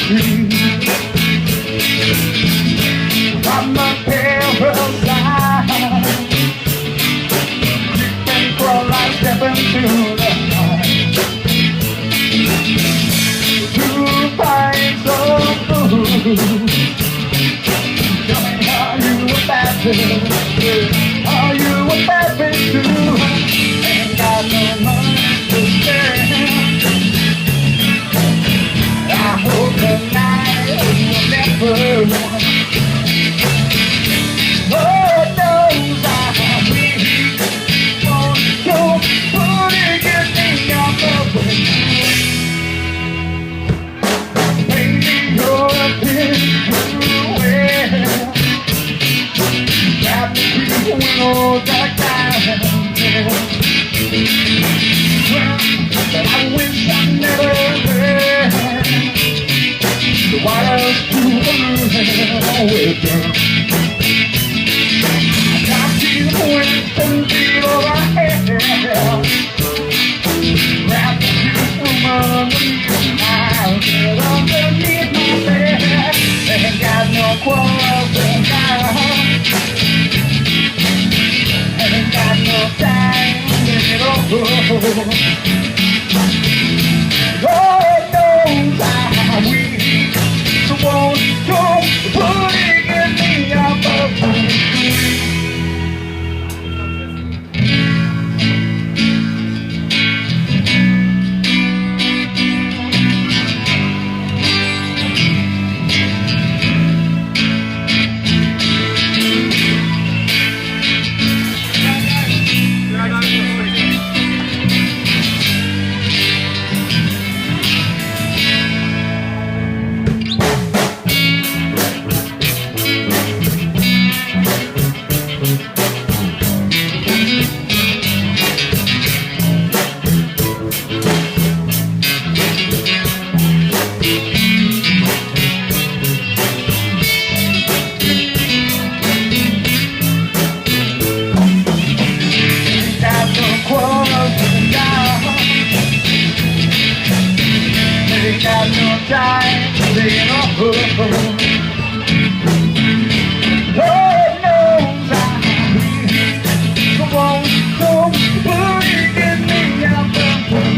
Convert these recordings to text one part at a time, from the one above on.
street. From the pale side, creep and crawl like stepping through the night. To find some food. Tell me, are you a bad bitch? Are you a bad bitch too? Ain't got no money to spare. I hope tonight will never end. Lord knows I'll be on your putting it in your way. Maybe you're a bit too well. Got me creeping when all that time. Well, but I wish I never had the wires to with them. I got these winds and feet overhead. Grab the juice from underneath my head, underneath my bed. Ain't got no quarrels and ain't got no time to get over. Lord knows I'm weak, so won't go putting in me up a got no time to lay it off. Lord knows I'm weak. Come on, don't get me out the way.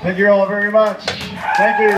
Thank you all very much. Thank you.